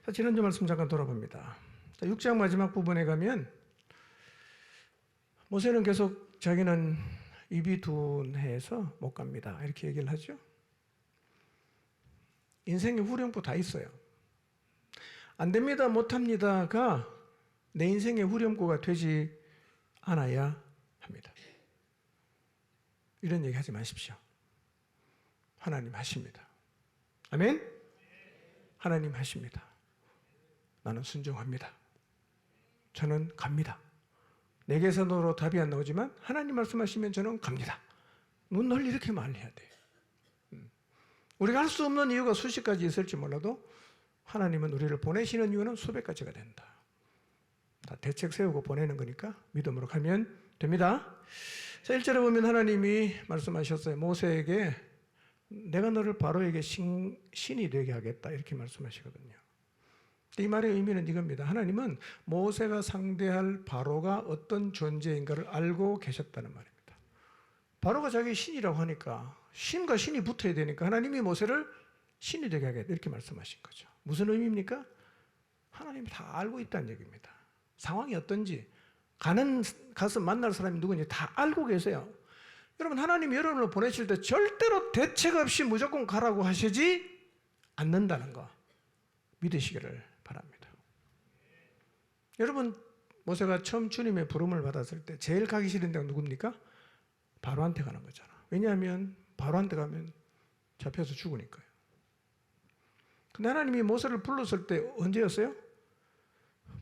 자, 지난주 말씀 잠깐 돌아봅니다. 자, 6장 마지막 부분에 가면 모세는 계속 자기는 입이 둔해서 못 갑니다. 이렇게 얘기를 하죠. 인생의 후렴구 다 있어요. 안 됩니다, 못합니다가 내 인생의 후렴구가 되지 않아야 합니다. 이런 얘기 하지 마십시오. 하나님 하십니다. 아멘? 하나님 하십니다. 나는 순종합니다. 저는 갑니다. 내 계산으로 답이 안 나오지만 하나님 말씀하시면 저는 갑니다. 늘 이렇게 말을 해야 돼요. 우리가 할 수 없는 이유가 수십 가지 있을지 몰라도 하나님은 우리를 보내시는 이유는 수백 가지가 된다. 다 대책 세우고 보내는 거니까 믿음으로 가면 됩니다. 자, 1절에 보면 하나님이 말씀하셨어요. 모세에게 내가 너를 바로에게 신이 되게 하겠다 이렇게 말씀하시거든요. 이 말의 의미는 이겁니다. 하나님은 모세가 상대할 바로가 어떤 존재인가를 알고 계셨다는 말입니다. 바로가 자기 신이라고 하니까 신과 신이 붙어야 되니까 하나님이 모세를 신이 되게 하겠다 이렇게 말씀하신 거죠. 무슨 의미입니까? 하나님이 다 알고 있다는 얘기입니다. 상황이 어떤지 가서 만날 사람이 누군지 다 알고 계세요. 여러분, 하나님이 여러분을 보내실 때 절대로 대책 없이 무조건 가라고 하시지 않는다는 거 믿으시기를 바랍니다. 여러분, 모세가 처음 주님의 부름을 받았을 때 제일 가기 싫은 데가 누굽니까? 바로한테 가는 거잖아. 왜냐하면 바로한테 가면 잡혀서 죽으니까요. 근데 하나님이 모세를 불렀을 때 언제였어요?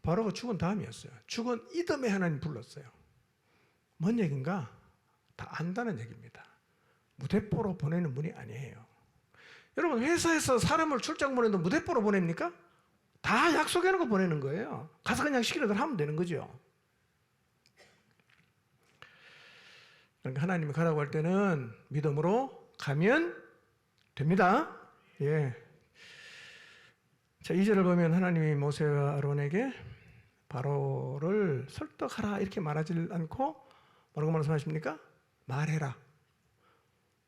바로가 죽은 다음이었어요. 죽은 이듬해 하나님 불렀어요. 뭔 얘기인가? 다 안다는 얘기입니다. 무대뽀로 보내는 분이 아니에요. 여러분, 회사에서 사람을 출장 보내도 무대뽀로 보냅니까? 다 약속해놓고 보내는 거예요. 가서 그냥 시키는 대로 하면 되는 거죠. 그러니까 하나님이 가라고 할 때는 믿음으로 가면 됩니다. 예. 자, 2절을 보면 하나님이 모세와 아론에게 바로를 설득하라 이렇게 말하지 않고 뭐라고 말씀하십니까? 말해라.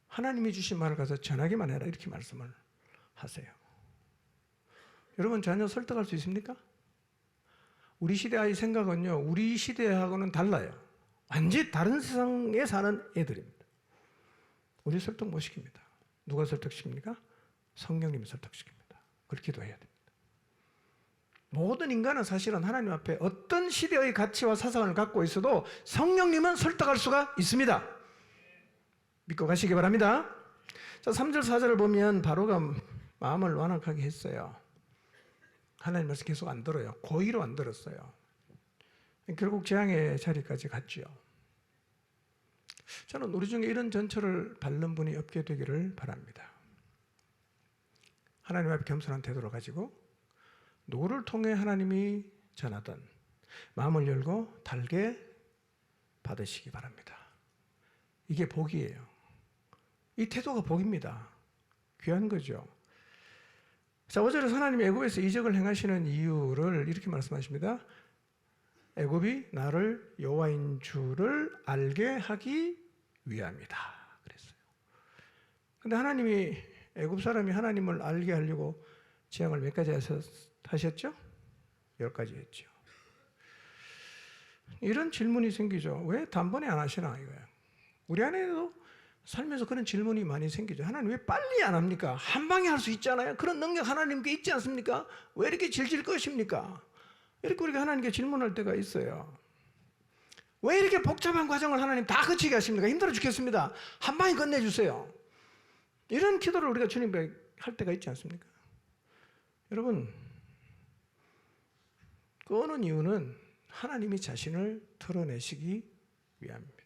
하나님이 주신 말을 가서 전하기만 해라 이렇게 말씀을 하세요. 여러분, 자녀 설득할 수 있습니까? 우리 시대 아이 생각은요, 우리 시대하고는 달라요. 완전히 다른 세상에 사는 애들입니다. 우리 설득 못 시킵니다. 누가 설득시킵니까? 성령님이 설득시킵니다. 그걸 기도해야 됩니다. 모든 인간은 사실은 하나님 앞에 어떤 시대의 가치와 사상을 갖고 있어도 성령님은 설득할 수가 있습니다. 믿고 가시기 바랍니다. 자, 3절 4절을 보면 바로가 마음을 완악하게 했어요. 하나님 말씀 계속 안 들어요. 고의로 안 들었어요. 결국 재앙의 자리까지 갔죠. 저는 우리 중에 이런 전철을 밟는 분이 없게 되기를 바랍니다. 하나님 앞에 겸손한 태도를 가지고 누구를 통해 하나님이 전하든 마음을 열고 달게 받으시기 바랍니다. 이게 복이에요. 이 태도가 복입니다. 귀한 거죠. 자, 5절에서 하나님이 애굽에서 이적을 행하시는 이유를 이렇게 말씀하십니다. 애굽이 나를 여호와인 줄을 알게 하기 위함이다 그랬어요. 그런데 하나님이 애굽 사람이 하나님을 알게 하려고 재앙을 몇 가지 하셨죠? 10가지 했죠. 이런 질문이 생기죠. 왜 단번에 안 하시나 이거예요. 우리 안에도 살면서 그런 질문이 많이 생기죠. 하나님 왜 빨리 안 합니까? 한 방에 할 수 있잖아요. 그런 능력 하나님께 있지 않습니까? 왜 이렇게 질질 것입니까? 이렇게 우리가 하나님께 질문할 때가 있어요. 왜 이렇게 복잡한 과정을 하나님 다 거치게 하십니까? 힘들어 죽겠습니다. 한 방에 끝내주세요. 이런 기도를 우리가 주님께 할 때가 있지 않습니까? 여러분, 끄는 이유는 하나님이 자신을 드러내시기 위함입니다.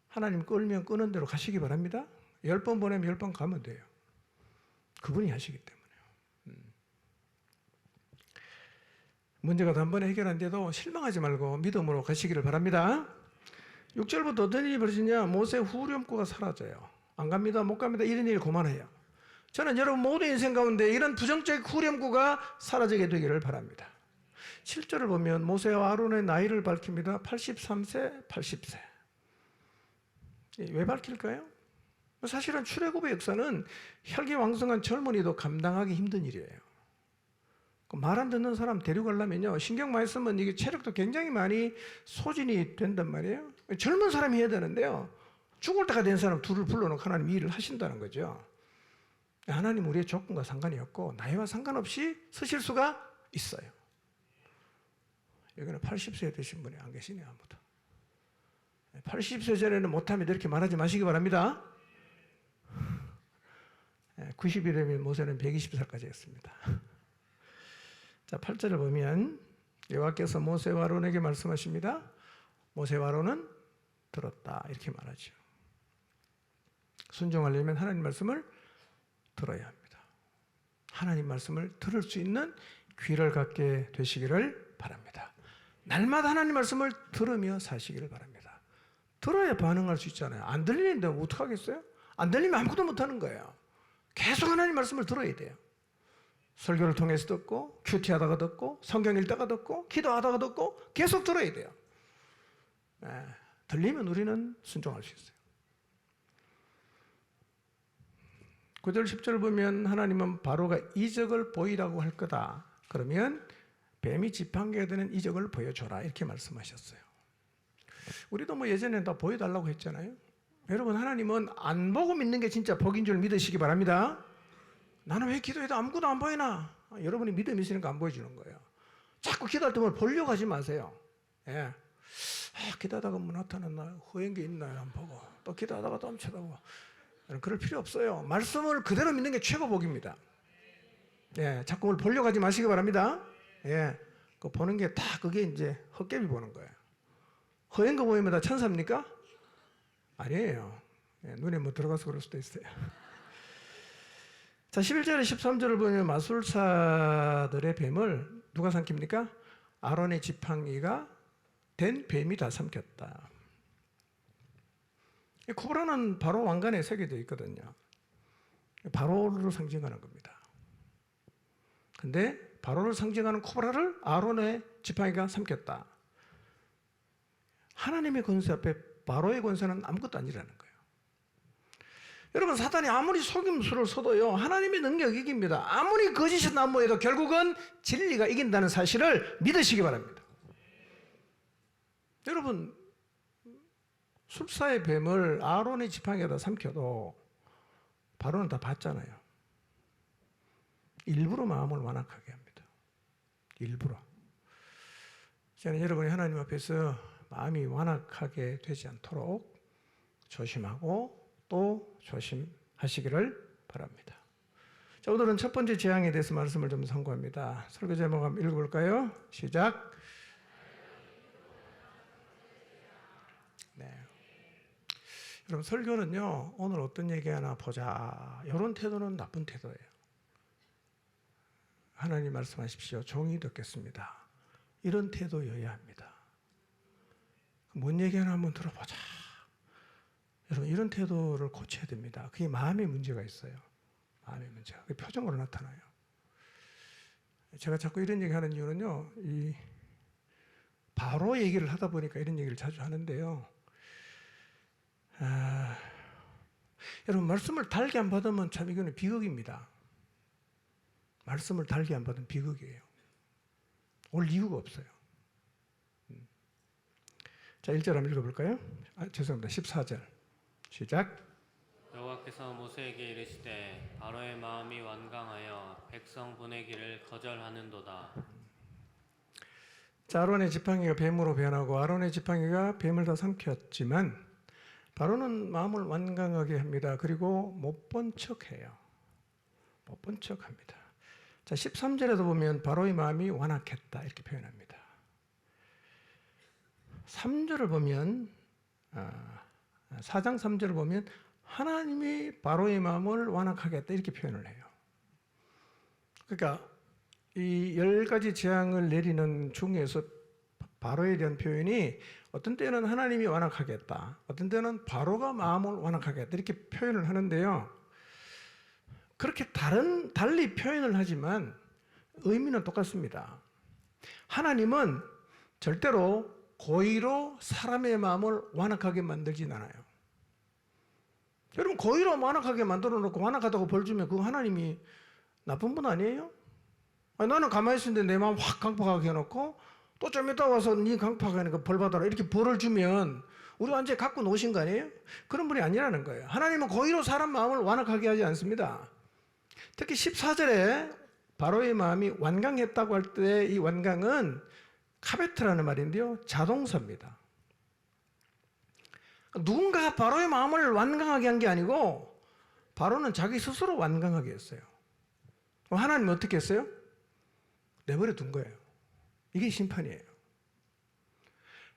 하나님 끌면 끄는 대로 가시기 바랍니다. 10번 보내면 10번 가면 돼요. 그분이 하시기 때문에요. 문제가 단번에 해결 안 돼도 실망하지 말고 믿음으로 가시기를 바랍니다. 6절부터 어떤 일이 벌어지냐? 모세 후렴구가 사라져요. 안 갑니다, 못 갑니다, 이런 일이 그만해요. 저는 여러분 모든 인생 가운데 이런 부정적 후렴구가 사라지게 되기를 바랍니다. 7절을 보면 모세와 아론의 나이를 밝힙니다. 83세, 80세. 왜 밝힐까요? 사실은 출애굽의 역사는 혈기왕성한 젊은이도 감당하기 힘든 일이에요. 말 안 듣는 사람 데려가려면요, 신경 많이 쓰면 이게 체력도 굉장히 많이 소진이 된단 말이에요. 젊은 사람이 해야 되는데요, 죽을 때가 된 사람 둘을 불러놓고 하나님 일을 하신다는 거죠. 하나님 우리의 조건과 상관이 없고 나이와 상관없이 쓰실 수가 있어요. 여기는 80세 되신 분이 안 계시네요, 아무도. 80세 전에는 못하면 이렇게 말하지 마시기 바랍니다. 90이 되면 모세는 120살까지 했습니다. 자, 8절을 보면 여호와께서 모세와 아론에게 말씀하십니다. 모세와 아론은 들었다, 이렇게 말하죠. 순종하려면 하나님 말씀을 들어야 합니다. 하나님 말씀을 들을 수 있는 귀를 갖게 되시기를 바랍니다. 날마다 하나님 말씀을 들으며 사시기를 바랍니다. 들어야 반응할 수 있잖아요. 안 들리는데 어떡하겠어요? 안 들리면 아무것도 못하는 거예요. 계속 하나님 말씀을 들어야 돼요. 설교를 통해서 듣고, 큐티하다가 듣고, 성경 읽다가 듣고, 기도하다가 듣고, 계속 들어야 돼요. 들리면 우리는 순종할 수 있어요. 9절 10절 보면 하나님은 바로가 이적을 보이라고 할 거다. 그러면 뱀이 지팡이가 되는 이적을 보여줘라, 이렇게 말씀하셨어요. 우리도 뭐 예전에 다 보여달라고 했잖아요. 여러분, 하나님은 안 보고 믿는 게 진짜 복인 줄 믿으시기 바랍니다. 나는 왜 기도해도 아무것도 안 보이나? 여러분이 믿음이 있으니까 안 보여주는 거예요. 자꾸 기도할 때 뭘 보려고 하지 마세요. 예. 기도하다가 뭐 나타났나요? 허연 게 있나요? 안 보고. 또 기도하다가 또 쳐다보고. 그럴 필요 없어요. 말씀을 그대로 믿는 게 최고 복입니다. 예. 자꾸 뭘 보려고 하지 마시기 바랍니다. 예. 그 보는 게 다 그게 이제 헛개비 보는 거예요. 허연 거 보이면 다 천사입니까? 아니에요. 예. 눈에 뭐 들어가서 그럴 수도 있어요. 자, 11절에 13절을 보면 마술사들의 뱀을 누가 삼킵니까? 아론의 지팡이가 된 뱀이 다 삼켰다. 코브라는 바로 왕관에 새겨져 있거든요. 바로를 상징하는 겁니다. 근데 바로를 상징하는 코브라를 아론의 지팡이가 삼켰다. 하나님의 권세 앞에 바로의 권세는 아무것도 아니라는 거예요. 여러분, 사단이 아무리 속임수를 써도요, 하나님의 능력이 이깁니다. 아무리 거짓이 난무해도 결국은 진리가 이긴다는 사실을 믿으시기 바랍니다. 여러분, 술사의 뱀을 아론의 지팡이에다 삼켜도 바로는 다 봤잖아요. 일부러 마음을 완악하게 합니다. 일부러. 저는 여러분이 하나님 앞에서 마음이 완악하게 되지 않도록 조심하고 또 조심하시기를 바랍니다. 자, 오늘은 첫 번째 재앙에 대해서 말씀을 좀 선고합니다. 설교 제목 한번 읽어볼까요? 시작. 네. 여러분, 설교는요, 오늘 어떤 얘기 하나 보자, 이런 태도는 나쁜 태도예요. 하나님 말씀하십시오. 종이 듣겠습니다. 이런 태도여야 합니다. 뭔 얘기 하나 한번 들어보자. 여러분, 이런 태도를 고쳐야 됩니다. 그게 마음의 문제가 있어요. 마음의 문제가. 그게 표정으로 나타나요. 제가 자꾸 이런 얘기 하는 이유는요, 바로 얘기를 하다 보니까 이런 얘기를 자주 하는데요. 여러분, 말씀을 달게 안 받으면 참 이거는 비극입니다. 말씀을 달게 안 받으면 비극이에요. 올 이유가 없어요. 자, 1절 한번 읽어볼까요? 죄송합니다. 14절. 시작. 여호와께서 모세에게 이르시되 바로의 마음이 완강하여 백성 보내기를 거절하는도다. 자, 아론의 지팡이가 뱀으로 변하고 아론의 지팡이가 뱀을 다 삼켰지만 바로는 마음을 완강하게 합니다. 그리고 못 본 척해요. 못 본 척합니다. 자, 13절에도 보면 바로의 마음이 완악했다, 이렇게 표현합니다. 3절을 보면 4장 3절을 보면 하나님이 바로의 마음을 완악하게 했다, 이렇게 표현을 해요. 그러니까 이 10가지 재앙을 내리는 중에서 바로에 대한 표현이 어떤 때는 하나님이 완악하게 했다, 어떤 때는 바로가 마음을 완악하게 했다, 이렇게 표현을 하는데요. 그렇게 달리 표현을 하지만 의미는 똑같습니다. 하나님은 절대로 고의로 사람의 마음을 완악하게 만들진 않아요. 여러분, 고의로 완악하게 만들어 놓고 완악하다고 벌 주면 그거 하나님이 나쁜 분 아니에요? 나는 가만히 있었는데 내 마음 확 강팍하게 해놓고 또 좀 이따 와서 네 강팍하니까 벌 받아라 이렇게 벌을 주면 우리 완전히 갖고 노신 거 아니에요? 그런 분이 아니라는 거예요. 하나님은 고의로 사람 마음을 완악하게 하지 않습니다. 특히 14절에 바로의 마음이 완강했다고 할 때 이 완강은 카베트라는 말인데요, 자동사입니다. 누군가가 바로의 마음을 완강하게 한 게 아니고 바로는 자기 스스로 완강하게 했어요. 그럼 하나님은 어떻게 했어요? 내버려 둔 거예요. 이게 심판이에요.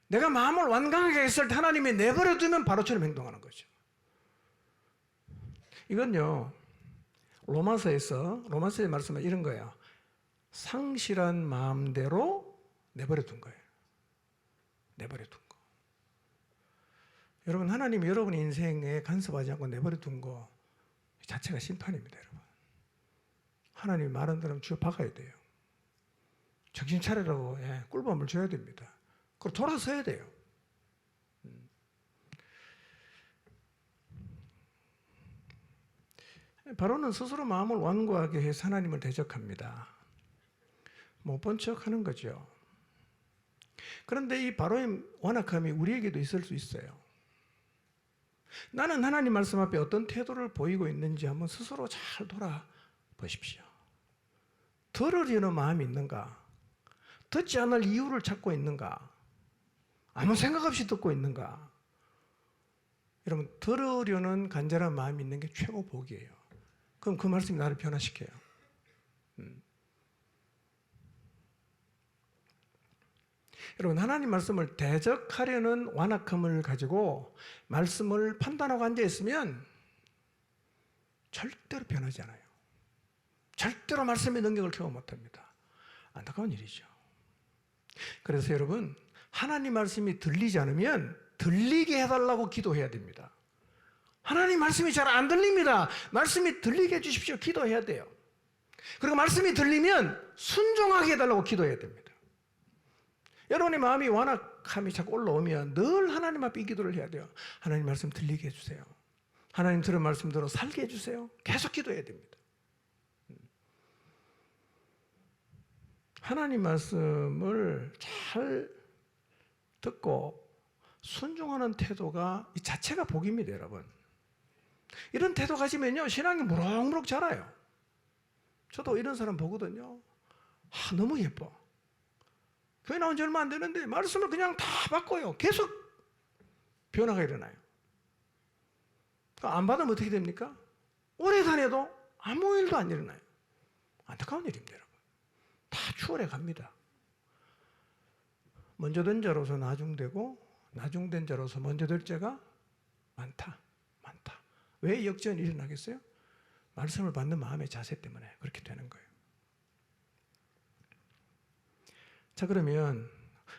내가 마음을 완강하게 했을 때 하나님이 내버려 두면 바로처럼 행동하는 거죠. 이건요, 로마서의 말씀은 이런 거예요. 상실한 마음대로 내버려 둔 거예요. 내버려 둔 거. 여러분, 하나님이 여러분의 인생에 간섭하지 않고 내버려 둔 거 자체가 심판입니다, 여러분. 하나님이 말한 대로 쥐어 박아야 돼요. 정신 차리라고 꿀밤을 줘야 됩니다. 그리고 돌아서야 돼요. 바로는 스스로 마음을 완고하게 해서 하나님을 대적합니다. 못 본 척 하는 거죠. 그런데 이 바로의 완악함이 우리에게도 있을 수 있어요. 나는 하나님 말씀 앞에 어떤 태도를 보이고 있는지 한번 스스로 잘 돌아보십시오. 들으려는 마음이 있는가? 듣지 않을 이유를 찾고 있는가? 아무 생각 없이 듣고 있는가? 여러분, 들으려는 간절한 마음이 있는 게 최고 복이에요. 그럼 그 말씀이 나를 변화시켜요. 여러분, 하나님 말씀을 대적하려는 완악함을 가지고 말씀을 판단하고 앉아있으면 절대로 변하지 않아요. 절대로 말씀의 능력을 경험 못합니다. 안타까운 일이죠. 그래서 여러분, 하나님 말씀이 들리지 않으면 들리게 해달라고 기도해야 됩니다. 하나님 말씀이 잘 안 들립니다. 말씀이 들리게 해주십시오. 기도해야 돼요. 그리고 말씀이 들리면 순종하게 해달라고 기도해야 됩니다. 여러분의 마음이 완악함이 자꾸 올라오면 늘 하나님 앞에 이 기도를 해야 돼요. 하나님 말씀 들리게 해주세요. 하나님 들은 말씀대로 살게 해주세요. 계속 기도해야 됩니다. 하나님 말씀을 잘 듣고 순종하는 태도가 이 자체가 복입니다, 여러분. 이런 태도 가지면요, 신앙이 무럭무럭 자라요. 저도 이런 사람 보거든요. 너무 예뻐. 교회 나온 지 얼마 안 되는데 말씀을 그냥 다 바꿔요. 계속 변화가 일어나요. 안 받으면 어떻게 됩니까? 오래 다녀도 아무 일도 안 일어나요. 안타까운 일입니다, 여러분. 다 추월해 갑니다. 먼저 된 자로서 나중되고 나중된 자로서 먼저 될 자가 많다. 왜 역전이 일어나겠어요? 말씀을 받는 마음의 자세 때문에 그렇게 되는 거예요. 자, 그러면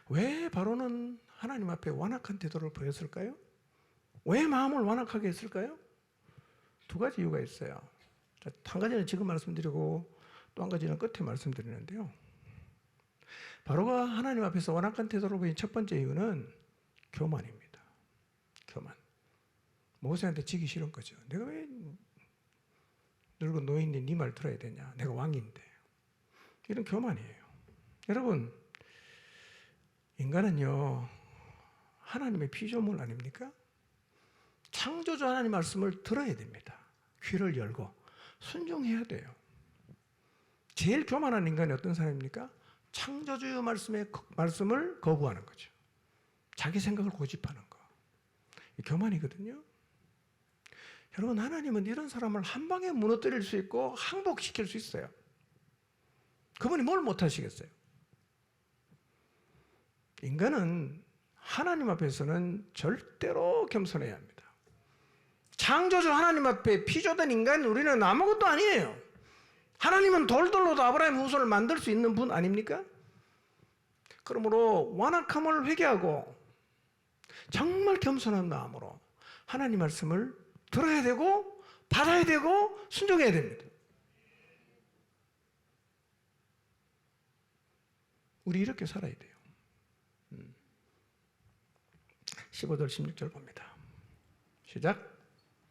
왜 바로는 하나님 앞에 완악한 태도를 보였을까요? 왜 마음을 완악하게 했을까요? 두 가지 이유가 있어요. 한 가지는 지금 말씀드리고 또 한 가지는 끝에 말씀드리는데요. 바로가 하나님 앞에서 완악한 태도를 보인 첫 번째 이유는 교만입니다. 교만. 모세한테 지기 싫은 거죠. 내가 왜 늙은 노인이 네 말 들어야 되냐? 내가 왕인데. 이런 교만이에요. 여러분, 인간은요, 하나님의 피조물 아닙니까? 창조주 하나님 말씀을 들어야 됩니다. 귀를 열고 순종해야 돼요. 제일 교만한 인간이 어떤 사람입니까? 창조주 말씀을 거부하는 거죠. 자기 생각을 고집하는 거. 교만이거든요. 여러분, 하나님은 이런 사람을 한 방에 무너뜨릴 수 있고 항복시킬 수 있어요. 그분이 뭘 못하시겠어요? 인간은 하나님 앞에서는 절대로 겸손해야 합니다. 창조주 하나님 앞에 피조된 인간 우리는 아무것도 아니에요. 하나님은 돌돌로도 아브라함의 후손을 만들 수 있는 분 아닙니까? 그러므로 완악함을 회개하고 정말 겸손한 마음으로 하나님 말씀을 들어야 되고 받아야 되고 순종해야 됩니다. 우리 이렇게 살아야 돼요. 15절 16절 봅니다. 시작.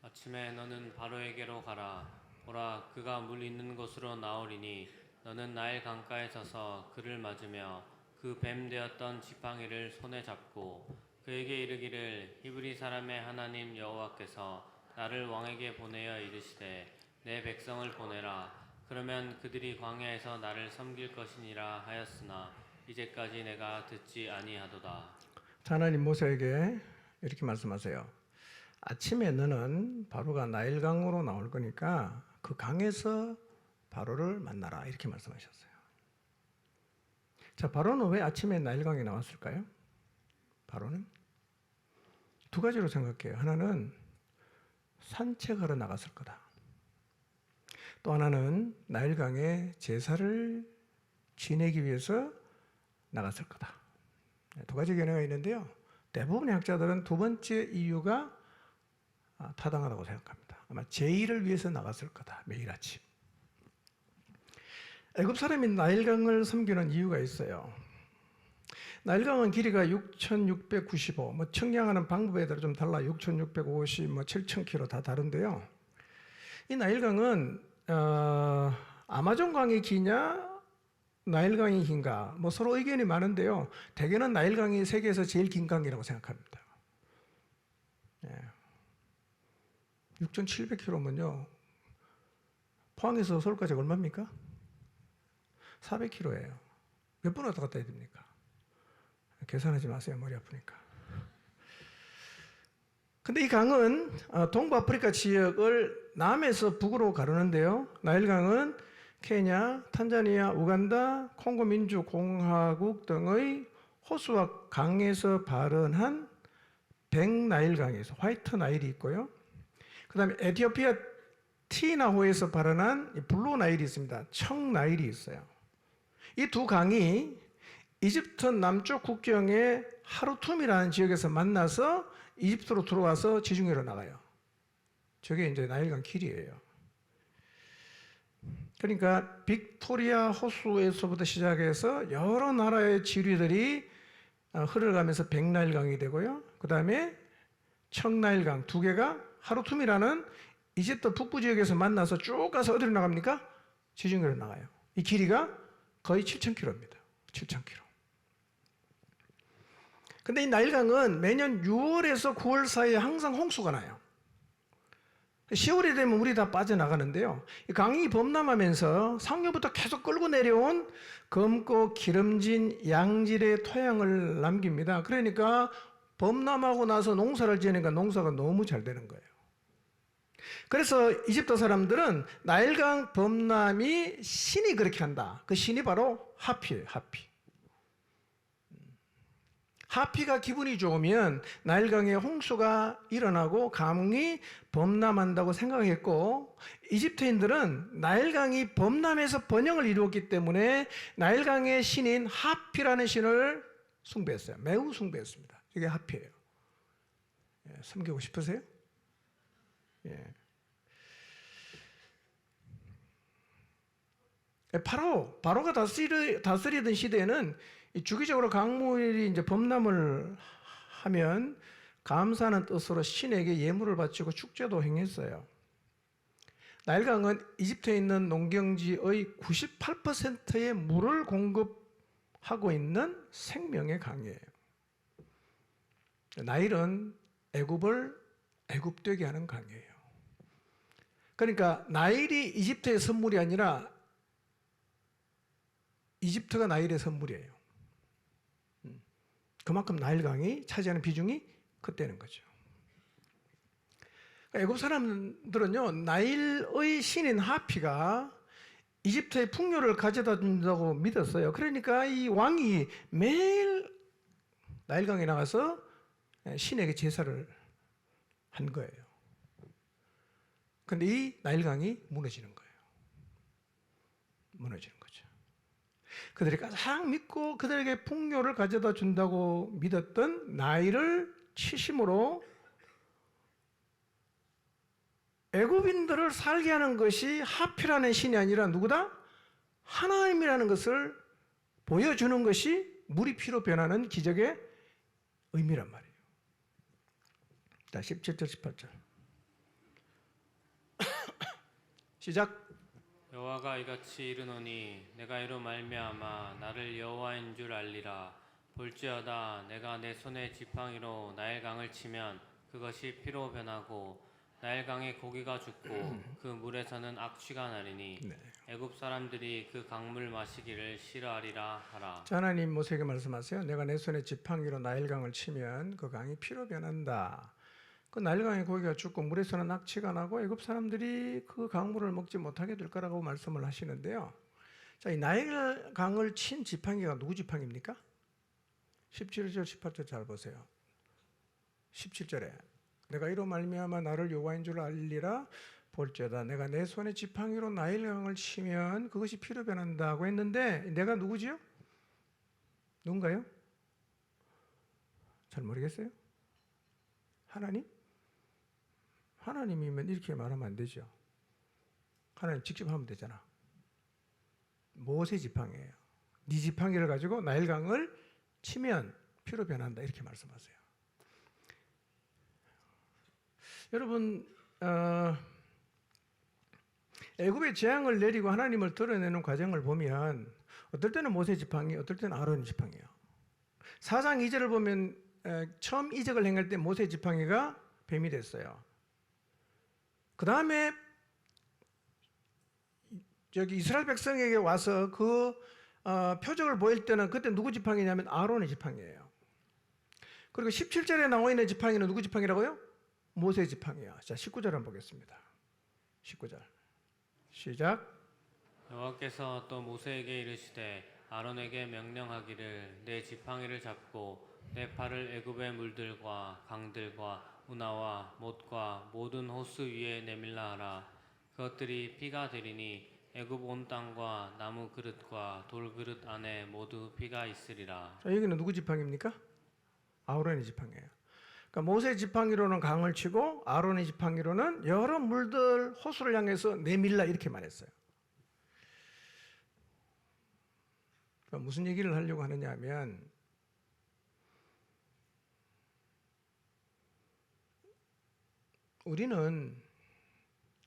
아침에 너는 바로에게로 가라. 보라, 그가 물 있는 곳으로 나오리니 너는 나일 강가에 서서 그를 맞으며 그 뱀 되었던 지팡이를 손에 잡고 그에게 이르기를 히브리 사람의 하나님 여호와께서 나를 왕에게 보내어 이르시되 내 백성을 보내라. 그러면 그들이 광야에서 나를 섬길 것이니라 하였으나 이제까지 내가 듣지 아니하도다. 자, 하나님 모세에게 이렇게 말씀하세요. 아침에 너는 바로가 나일강으로 나올 거니까 그 강에서 바로를 만나라, 이렇게 말씀하셨어요. 자, 바로는 왜 아침에 나일강에 나왔을까요? 바로는 두 가지로 생각해요. 하나는 산책하러 나갔을 거다. 또 하나는 나일강에 제사를 지내기 위해서 나갔을 거다. 두 가지 견해가 있는데요. 대부분의 학자들은 두 번째 이유가 타당하다고 생각합니다. 아마 제의를 위해서 나갔을 거다. 매일 아침. 애굽 사람이 나일강을 섬기는 이유가 있어요. 나일강은 길이가 6,695, 청량하는 방법에 따라 좀 달라. 6,650, 7,000km 다 다른데요. 이 나일강은 아마존강이 기냐, 나일강이 긴가? 서로 의견이 많은데요. 대개는 나일강이 세계에서 제일 긴 강이라고 생각합니다. 6,700km면요. 포항에서 서울까지 얼마입니까? 400km예요. 몇 번 왔다 갔다 해야 됩니까? 계산하지 마세요. 머리 아프니까. 근데 이 강은 동부아프리카 지역을 남에서 북으로 가르는데요. 나일강은 케냐, 탄자니아, 우간다, 콩고 민주공화국 등의 호수와 강에서 발원한 백나일강에서 화이트 나일이 있고요. 그 다음에 에티오피아 티나호에서 발원한 블루 나일이 있습니다. 청나일이 있어요. 이 두 강이 이집트 남쪽 국경의 하루툼이라는 지역에서 만나서 이집트로 들어와서 지중해로 나가요. 저게 이제 나일강 길이에요. 그러니까 빅토리아 호수에서부터 시작해서 여러 나라의 지류들이 흘러가면서 백나일강이 되고요. 그 다음에 청나일강 두 개가 하루툼이라는 이집트 북부 지역에서 만나서 쭉 가서 어디로 나갑니까? 지중해로 나가요. 이 길이가 거의 7,000km입니다. 7,000km. 근데 이 나일강은 매년 6월에서 9월 사이에 항상 홍수가 나요. 10월이 되면 물이 다 빠져나가는데요. 이 강이 범람하면서 상류부터 계속 끌고 내려온 검고 기름진 양질의 토양을 남깁니다. 그러니까 범람하고 나서 농사를 지으니까 농사가 너무 잘 되는 거예요. 그래서 이집트 사람들은 나일강 범람이 신이 그렇게 한다. 그 신이 바로 하피예요. 하피. 하피가 기분이 좋으면 나일강에 홍수가 일어나고 강이 범람한다고 생각했고, 이집트인들은 나일강이 범람해서 번영을 이루었기 때문에 나일강의 신인 하피라는 신을 숭배했어요. 매우 숭배했습니다. 이게 하피예요. 섬기고 싶으세요? 예. 바로가 다스리던 시대에는 주기적으로 강물이 이제 범람을 하면 감사하는 뜻으로 신에게 예물을 바치고 축제도 행했어요. 나일강은 이집트에 있는 농경지의 98%의 물을 공급하고 있는 생명의 강이에요. 나일은 애굽을 애굽되게 하는 강이에요. 그러니까 나일이 이집트의 선물이 아니라 이집트가 나일의 선물이에요. 그만큼 나일강이 차지하는 비중이 컸다는 거죠. 애굽 사람들은요, 나일의 신인 하피가 이집트의 풍요를 가져다 준다고 믿었어요. 그러니까 이 왕이 매일 나일강에 나가서 신에게 제사를 한 거예요. 그런데 이 나일강이 무너지는 거예요. 무너지는 거죠. 그들이 가장 믿고 그들에게 풍요를 가져다 준다고 믿었던 나일을 치심으로 애굽인들을 살게 하는 것이 하피라는 신이 아니라 누구다? 하나님이라는 것을 보여주는 것이 물이 피로 변하는 기적의 의미란 말이에요. 자, 17절 18절 시작. 여호와가 이같이 이르노니 내가 이로 말미암아 나를 여호와인 줄 알리라. 볼지어다 내가 내 손에 지팡이로 나일강을 치면 그것이 피로 변하고 나일강의 고기가 죽고 그 물에서는 악취가 나리니 네. 애굽 사람들이 그 강물 마시기를 싫어하리라 하라. 자, 하나님 모세에게 말씀하세요. 내가 내 손에 지팡이로 나일강을 치면 그 강이 피로 변한다. 그 나일강의 고기가 죽고 물에서는 악취가 나고 애굽 사람들이 그 강물을 먹지 못하게 될 거라고 말씀을 하시는데요. 자, 이 나일강을 친 지팡이가 누구 지팡이입니까? 17절, 18절 잘 보세요. 17절에 내가 이로 말미암아 나를 여호와인 줄 알리라. 볼지어다 내가 내 손에 지팡이로 나일강을 치면 그것이 피로 변한다고 했는데 내가 누구지요? 누군가요? 잘 모르겠어요? 하나님? 하나님이면 이렇게 말하면 안 되죠. 하나님 직접 하면 되잖아. 모세 지팡이에요. 네 지팡이를 가지고 나일강을 치면 피로 변한다 이렇게 말씀하세요. 여러분 애굽의 재앙을 내리고 하나님을 드러내는 과정을 보면 어떨 때는 모세 지팡이, 어떨 때는 아론 지팡이에요. 4장 2절을 보면 처음 이적을 행할 때 모세 지팡이가 뱀이 됐어요. 그 다음에 여기 이스라엘 백성에게 와서 그 표적을 보일 때는 그때 누구 지팡이냐면 아론의 지팡이에요. 그리고 17절에 나와 있는 지팡이는 누구 지팡이라고요? 모세 지팡이야. 자, 19절 한번 보겠습니다. 19절 시작. 여호와께서 또 모세에게 이르시되 아론에게 명령하기를 내 지팡이를 잡고 내 팔을 애굽의 물들과 강들과 운하와 못과 모든 호수 위에 내밀라 하라. 그것들이 피가 되리니 애굽 온 땅과 나무 그릇과 돌 그릇 안에 모두 피가 있으리라. 자, 여기는 누구 지팡이입니까? 아론의 지팡이에요. 그러니까 모세 지팡이로는 강을 치고 아론의 지팡이로는 여러 물들 호수를 향해서 내밀라 이렇게 말했어요. 그러니까 무슨 얘기를 하려고 하느냐 하면 우리는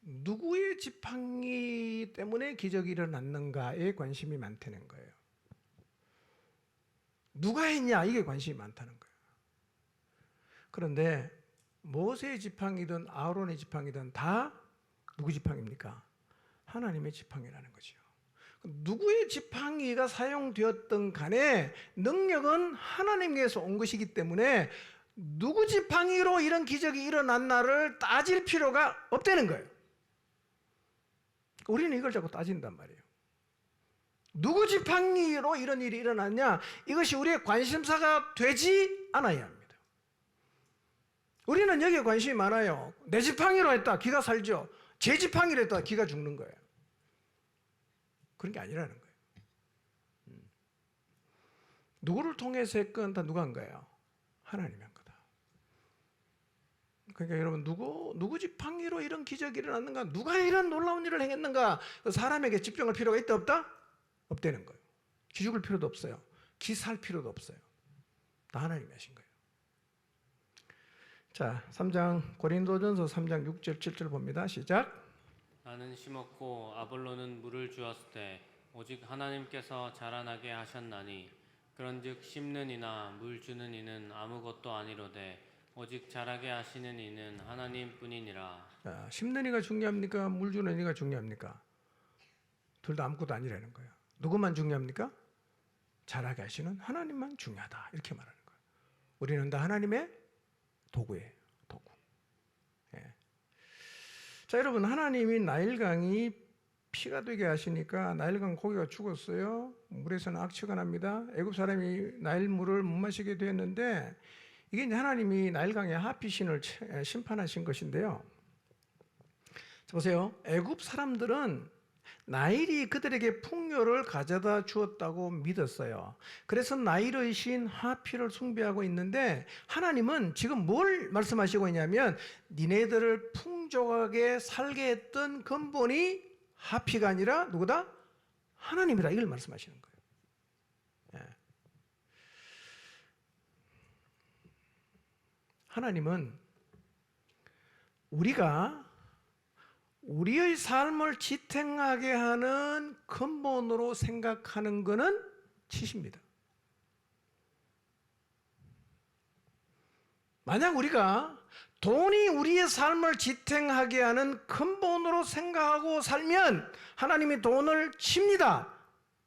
누구의 지팡이 때문에 기적이 일어났는가에 관심이 많다는 거예요. 누가 했냐 이게 관심이 많다는 거예요. 그런데 모세의 지팡이든 아론의 지팡이든 다 누구 지팡이입니까? 하나님의 지팡이라는 거죠. 누구의 지팡이가 사용되었든 간에 능력은 하나님께서 온 것이기 때문에 누구 지팡이로 이런 기적이 일어났나를 따질 필요가 없다는 거예요. 우리는 이걸 자꾸 따진단 말이에요. 누구 지팡이로 이런 일이 일어났냐? 이것이 우리의 관심사가 되지 않아야 합니다. 우리는 여기에 관심이 많아요. 내 지팡이로 했다, 기가 살죠. 제 지팡이로 했다, 기가 죽는 거예요. 그런 게 아니라는 거예요. 누구를 통해서 했건 다 누가 한 거예요? 하나님이 한 거다. 그러니까 여러분 누구 지팡이로 이런 기적이 일어났는가? 누가 이런 놀라운 일을 행했는가? 사람에게 집중할 필요가 있다 없다? 없다는 거예요. 기죽을 필요도 없어요. 기살 필요도 없어요. 다 하나님이 하신 거예요. 자, 3장 고린도전서 3장 6절 7절 봅니다. 시작. 나는 심었고 아볼로는 물을 주었을 때 오직 하나님께서 자라나게 하셨나니 그런즉 심는 이나 물 주는 이는 아무것도 아니로되 오직 자라게 하시는 이는 하나님뿐이니라. 자, 심는 이가 중요합니까? 물 주는 이가 중요합니까? 둘 다 아무것도 아니라는 거예요. 누구만 중요합니까? 자라게 하시는 하나님만 중요하다 이렇게 말하는 거예요. 우리는 다 하나님의 도구예요. 도구. 예. 자, 여러분 하나님이 나일강이 피가 되게 하시니까 나일강 고기가 죽었어요. 물에서는 악취가 납니다. 애굽 사람이 나일 물을 못 마시게 되었는데 이게 이제 하나님이 나일강의 하피신을 심판하신 것인데요. 자, 보세요. 애굽 사람들은 나일이 그들에게 풍요를 가져다 주었다고 믿었어요. 그래서 나일의 신 하피를 숭배하고 있는데 하나님은 지금 뭘 말씀하시고 있냐면 니네들을 풍족하게 살게 했던 근본이 하피가 아니라 누구다? 하나님이다. 이걸 말씀하시는 거예요. 예. 하나님은 우리가 우리의 삶을 지탱하게 하는 근본으로 생각하는 것은 치십니다. 만약 우리가 돈이 우리의 삶을 지탱하게 하는 근본으로 생각하고 살면 하나님이 돈을 칩니다.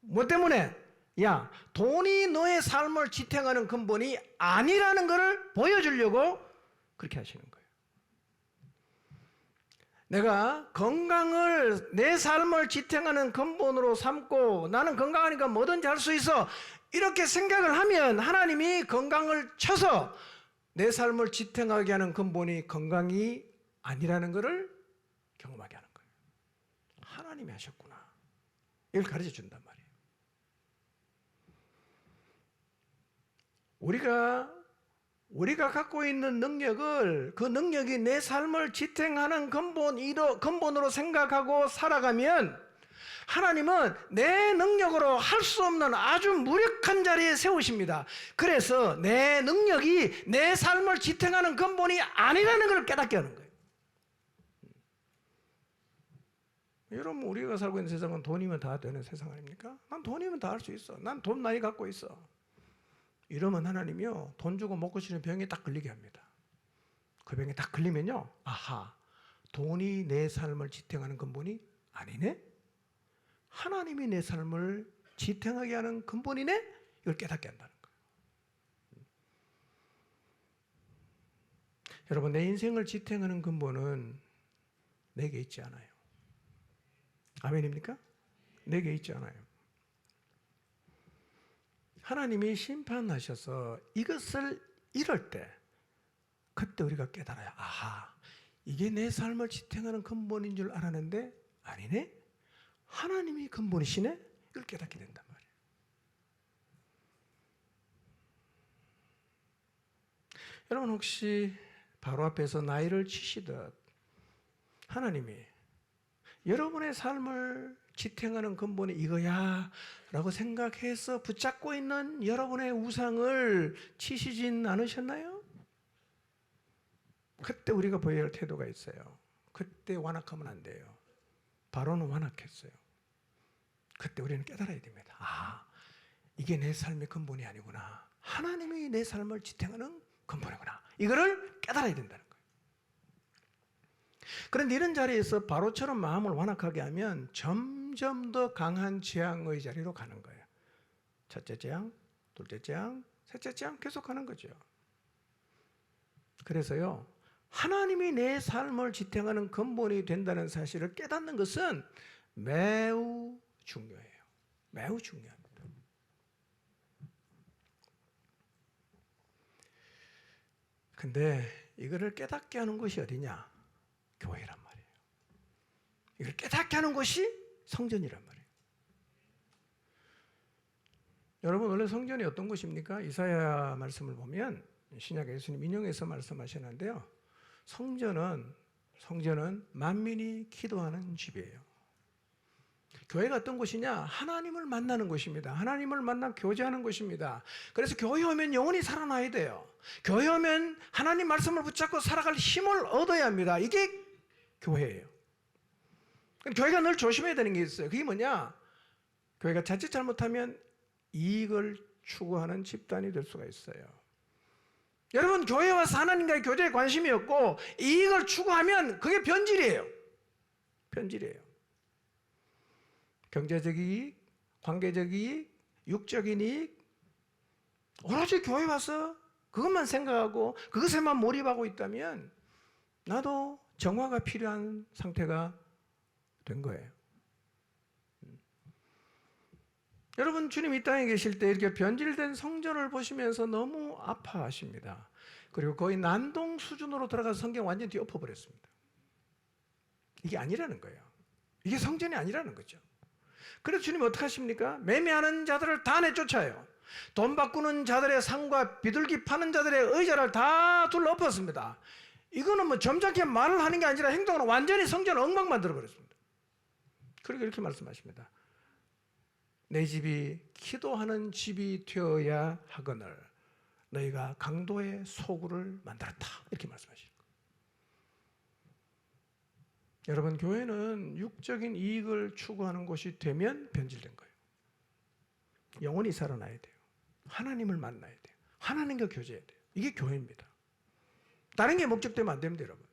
뭐 때문에? 야, 돈이 너의 삶을 지탱하는 근본이 아니라는 것을 보여주려고 그렇게 하시는 거예요. 내가 건강을 내 삶을 지탱하는 근본으로 삼고 나는 건강하니까 뭐든지 할 수 있어 이렇게 생각을 하면 하나님이 건강을 쳐서 내 삶을 지탱하게 하는 근본이 건강이 아니라는 것을 경험하게 하는 거예요. 하나님이 하셨구나. 이걸 가르쳐 준단 말이에요. 우리가 갖고 있는 능력을 그 능력이 내 삶을 지탱하는 근본으로 생각하고 살아가면 하나님은 내 능력으로 할 수 없는 아주 무력한 자리에 세우십니다. 그래서 내 능력이 내 삶을 지탱하는 근본이 아니라는 걸 깨닫게 하는 거예요. 여러분, 우리가 살고 있는 세상은 돈이면 다 되는 세상 아닙니까? 난 돈이면 다 할 수 있어. 난 돈 많이 갖고 있어. 이러면 하나님이요, 돈 주고 먹고 싶은 병에 딱 걸리게 합니다. 그 병에 딱 걸리면요, 아하, 돈이 내 삶을 지탱하는 근본이 아니네? 하나님이 내 삶을 지탱하게 하는 근본이네? 이걸 깨닫게 한다는 거예요. 여러분, 내 인생을 지탱하는 근본은 내게 있지 않아요. 아멘입니까? 내게 있지 않아요. 하나님이 심판하셔서 이것을 이럴 때 그때 우리가 깨달아요. 아하, 이게 내 삶을 지탱하는 근본인 줄 알았는데 아니네? 하나님이 근본이시네? 이걸 깨닫게 된단 말이에요. 여러분, 혹시 바로 앞에서 나이를 치시듯 하나님이 여러분의 삶을 지탱하는 근본이 이거야 라고 생각해서 붙잡고 있는 여러분의 우상을 치시진 않으셨나요? 그때 우리가 보여야 할 태도가 있어요. 그때 완악하면 안 돼요. 바로는 완악했어요. 그때 우리는 깨달아야 됩니다. 아, 이게 내 삶의 근본이 아니구나. 하나님이 내 삶을 지탱하는 근본이구나. 이거를 깨달아야 된다는 거예요. 그런데 이런 자리에서 바로처럼 마음을 완악하게 하면 점점 더 강한 재앙의 자리로 가는 거예요. 첫째 재앙, 둘째 재앙, 셋째 재앙 계속 가는 거죠. 그래서요, 하나님이 내 삶을 지탱하는 근본이 된다는 사실을 깨닫는 것은 매우 중요해요. 매우 중요합니다. 근데 이거를 깨닫게 하는 곳이 어디냐? 교회란 말이에요. 이걸 깨닫게 하는 곳이 성전이란 말이에요. 여러분, 원래 성전이 어떤 곳입니까? 이사야 말씀을 보면 신약에 예수님 인용해서 말씀하시는데요. 성전은 만민이 기도하는 집이에요. 교회가 어떤 곳이냐? 하나님을 만나는 곳입니다. 하나님을 만나 교제하는 곳입니다. 그래서 교회 오면 영혼이 살아나야 돼요. 교회 오면 하나님 말씀을 붙잡고 살아갈 힘을 얻어야 합니다. 이게 교회예요. 교회가 늘 조심해야 되는 게 있어요. 그게 뭐냐? 교회가 자칫 잘못하면 이익을 추구하는 집단이 될 수가 있어요. 여러분, 교회 와서 하나님과의 교제에 관심이 없고 이익을 추구하면 그게 변질이에요. 변질이에요. 경제적 이익, 관계적 이익, 육적인 이익, 오로지 교회 와서 그것만 생각하고 그것에만 몰입하고 있다면 나도 정화가 필요한 상태가 된 거예요. 여러분, 주님 이 땅에 계실 때 이렇게 변질된 성전을 보시면서 너무 아파하십니다. 그리고 거의 난동 수준으로 들어가서 성경 완전히 뒤엎어버렸습니다. 이게 아니라는 거예요. 이게 성전이 아니라는 거죠. 그래서 주님 어떻게 하십니까? 매매하는 자들을 다 내쫓아요. 돈 바꾸는 자들의 상과 비둘기 파는 자들의 의자를 다 둘러엎었습니다. 이거는 뭐 점잖게 말을 하는 게 아니라 행동으로 완전히 성전을 엉망 만들어버렸습니다. 그리고 이렇게 말씀하십니다. 내 집이 기도하는 집이 되어야 하거늘 너희가 강도의 소굴을 만들었다. 이렇게 말씀하시는 거예요. 여러분, 교회는 육적인 이익을 추구하는 곳이 되면 변질된 거예요. 영혼이 살아나야 돼요. 하나님을 만나야 돼요. 하나님과 교제해야 돼요. 이게 교회입니다. 다른 게 목적되면 안 됩니다, 여러분.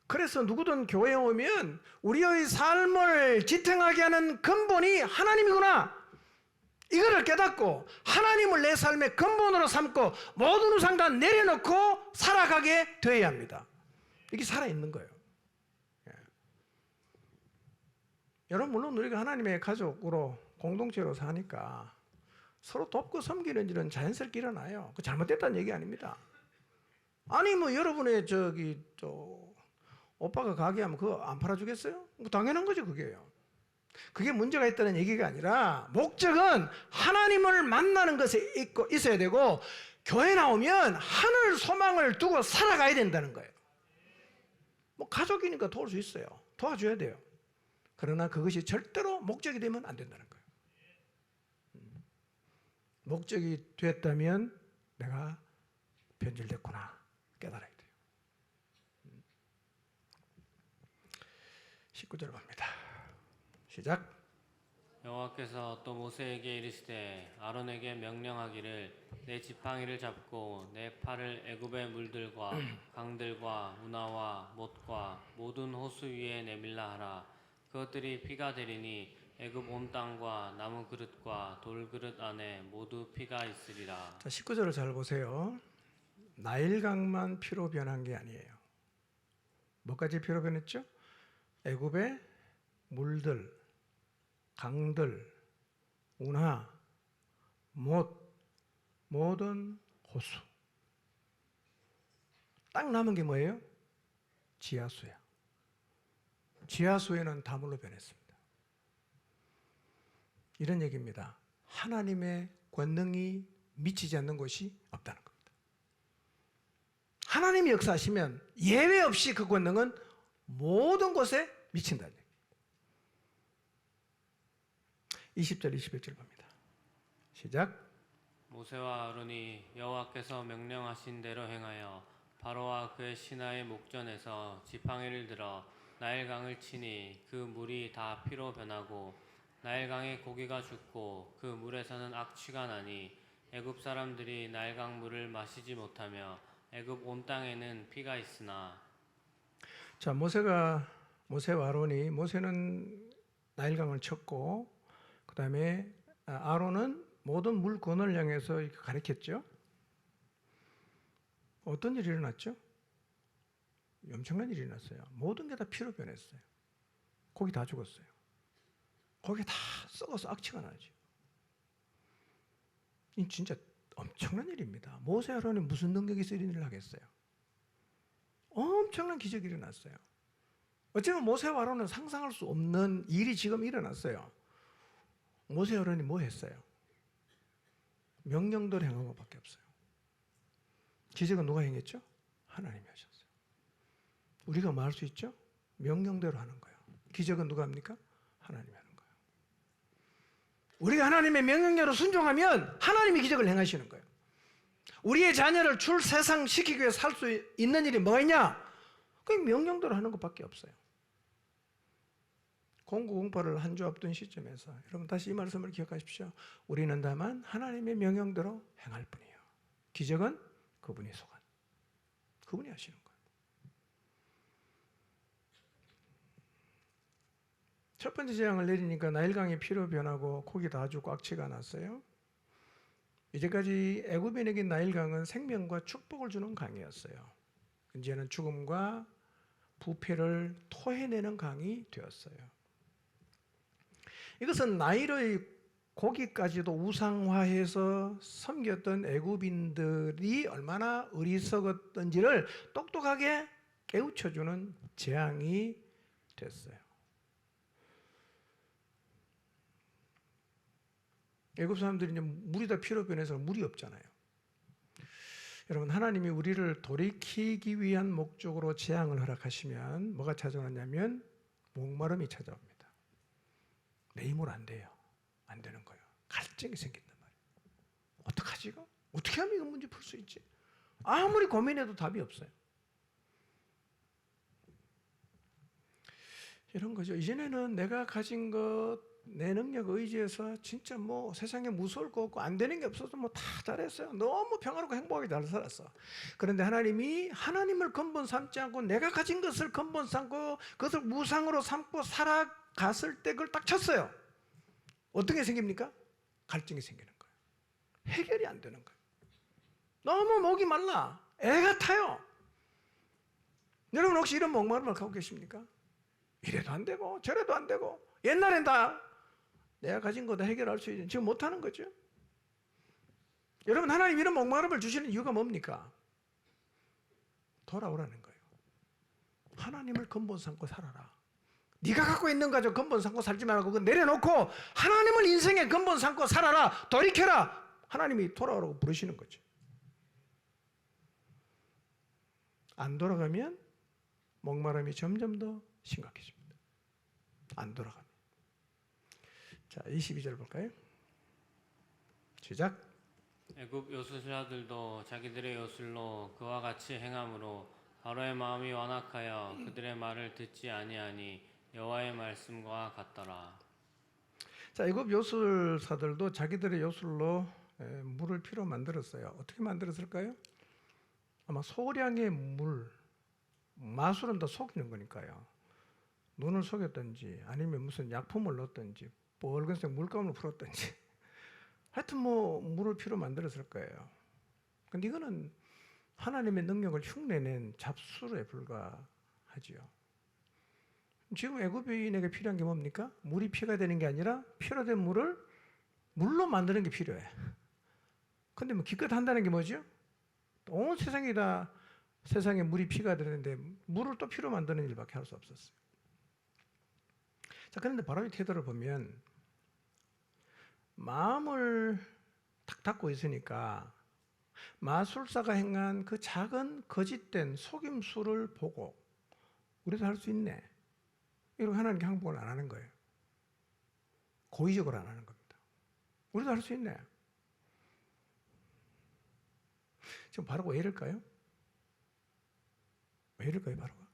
그래서 누구든 교회에 오면 우리의 삶을 지탱하게 하는 근본이 하나님이구나, 이거를 깨닫고 하나님을 내 삶의 근본으로 삼고 모든 우상 다 내려놓고 살아가게 되어야 합니다. 이게 살아있는 거예요. 예. 여러분, 물론 우리가 하나님의 가족으로 공동체로 사니까 서로 돕고 섬기는 일은 자연스럽게 일어나요. 그 잘못됐다는 얘기 아닙니다. 아니 뭐 여러분의 오빠가 가게 하면 그거 안 팔아주겠어요? 뭐 당연한 거죠, 그게요. 그게 문제가 있다는 얘기가 아니라 목적은 하나님을 만나는 것에 있어야 되고, 교회 나오면 하늘 소망을 두고 살아가야 된다는 거예요. 뭐 가족이니까 도울 수 있어요. 도와줘야 돼요. 그러나 그것이 절대로 목적이 되면 안 된다는 거예요. 목적이 됐다면 내가 변질됐구나 깨달아야 돼요. 19절 갑니다. 시작. 여호와께서 또 모세에게 이르시되 아론에게 명령하기를 내 지팡이를 잡고 내 팔을 애굽의 물들과 강들과 운하와 못과 모든 호수 위에 내밀라 하라. 그것들이 피가 되리니 애굽 온 땅과 나무 그릇과 돌 그릇 안에 모두 피가 있으리라. 자, 19절을 잘 보세요. 나일강만 피로 변한 게 아니에요. 뭐까지 피로 변했죠? 애굽의 물들, 강들, 운하, 못, 모든 호수. 딱 남은 게 뭐예요? 지하수야. 지하수에는 다물로 변했습니다. 이런 얘기입니다. 하나님의 권능이 미치지 않는 곳이 없다는 겁니다. 하나님이 역사하시면 예외 없이 그 권능은 모든 곳에 미친다는 얘기입니다. 20절 21절 봅니다. 시작. 모세와 아론이 여호와께서 명령하신 대로 행하여 바로와 그의 신하의 목전에서 지팡이를 들어 나일강을 치니 그 물이 다 피로 변하고 나일강에 고기가 죽고 그 물에서는 악취가 나니 애굽 사람들이 나일강 물을 마시지 못하며 애굽 온 땅에는 피가 있으나. 자, 모세와 아론이, 모세는 나일강을 쳤고 그 다음에 아론은 모든 물건을 향해서 이렇게 가리켰죠. 어떤 일이 일어났죠? 엄청난 일이 일어났어요. 모든 게 다 피로 변했어요. 고기 다 죽었어요. 고기 다 썩어서 악취가 나죠. 이 진짜 엄청난 일입니다. 모세 아론이 무슨 능력이 있어 이런 일을 하겠어요? 엄청난 기적이 일어났어요. 어쩌면 모세와 아론은 상상할 수 없는 일이 지금 일어났어요. 모세 아론이 뭐 했어요? 명령대로 행한 것밖에 없어요. 기적은 누가 행했죠? 하나님이 하셨어요. 우리가 뭐 할 수 있죠? 명령대로 하는 거예요. 기적은 누가 합니까? 하나님이 하는 거예요. 우리가 하나님의 명령대로 순종하면 하나님이 기적을 행하시는 거예요. 우리의 자녀를 출세상시키기 위해 살 수 있는 일이 뭐냐? 그 명령대로 하는 것밖에 없어요. 0908을 한 주 앞둔 시점에서 여러분 다시 이 말씀을 기억하십시오. 우리는 다만 하나님의 명령대로 행할 뿐이에요. 기적은 그분이 소관, 그분이 하시는 거예요. 첫 번째 재앙을 내리니까 나일강이 피로 변하고 고기 다 죽고 악취가 났어요. 이제까지 애굽인에게 나일강은 생명과 축복을 주는 강이었어요. 이제는 죽음과 부패를 토해내는 강이 되었어요. 이것은 나일의 고기까지도 우상화해서 섬겼던 애굽인들이 얼마나 어리석었던지를 똑똑하게 깨우쳐주는 재앙이 됐어요. 애굽 사람들이 이제 물이 다 피로 변해서 물이 없잖아요. 여러분, 하나님이 우리를 돌이키기 위한 목적으로 재앙을 허락하시면 뭐가 찾아오냐면 목마름이 찾아옵니다. 내 힘으로 안 돼요. 안 되는 거예요. 갈증이 생긴단 말이에요. 어떡하지 이거? 어떻게 하면 이거 문제 풀 수 있지? 아무리 고민해도 답이 없어요. 이런 거죠. 이전에는 내가 가진 것, 내 능력 의지에서 진짜 뭐 세상에 무서울 거 없고 안 되는 게 없어서 뭐 다 잘했어요. 너무 평화롭고 행복하게 잘 살았어. 그런데 하나님이 하나님을 근본 삼지 않고 내가 가진 것을 근본 삼고 그것을 무상으로 삼고 살아갔을 때 그걸 딱 쳤어요. 어떤 게 생깁니까? 갈증이 생기는 거예요. 해결이 안 되는 거예요. 너무 목이 말라. 애가 타요. 여러분 혹시 이런 목마름을 갖고 계십니까? 이래도 안 되고 저래도 안 되고 옛날엔 다 내가 가진 거 다 해결할 수 있는 지금 못하는 거죠. 여러분 하나님 이런 목마름을 주시는 이유가 뭡니까? 돌아오라는 거예요. 하나님을 근본 삼고 살아라. 네가 갖고 있는 가족 근본 삼고 살지 말고 그거 내려놓고 하나님을 인생의 근본 삼고 살아라. 돌이켜라. 하나님이 돌아오라고 부르시는 거죠. 안 돌아가면 목마름이 점점 더 심각해집니다. 안 돌아가면. 자, 22절 볼까요? 시작. 애굽 요술사들도 자기들의 요술로 그와 같이 행함으로 바로의 마음이 완악하여 그들의 말을 듣지 아니하니 여호와의 말씀과 같더라. 자, 애굽 요술사들도 자기들의 요술로 물을 피로 만들었어요. 어떻게 만들었을까요? 아마 소량의 물, 마술은 더 속이는 거니까요. 눈을 속였든지 아니면 무슨 약품을 넣었든지 붉은색 물감을 풀었든지 하여튼 뭐 물을 피로 만들었을 거예요. 근데 이거는 하나님의 능력을 흉내낸 잡술에 불과하지요. 지금 애굽인에게 필요한 게 뭡니까? 물이 피가 되는 게 아니라 피로 된 물을 물로 만드는 게 필요해. 근데 뭐 기껏 한다는 게 뭐죠? 온 세상이 다 세상에 물이 피가 되는데 물을 또 피로 만드는 일밖에 할 수 없었어요. 자, 그런데 바로의 태도를 보면 마음을 탁 닫고 있으니까 마술사가 행한 그 작은 거짓된 속임수를 보고 우리도 할 수 있네. 이렇게 하나님께 항복을 안 하는 거예요. 고의적으로 안 하는 겁니다. 우리도 할 수 있네. 지금 바로가 왜 이럴까요? 왜 이럴까요, 바로가?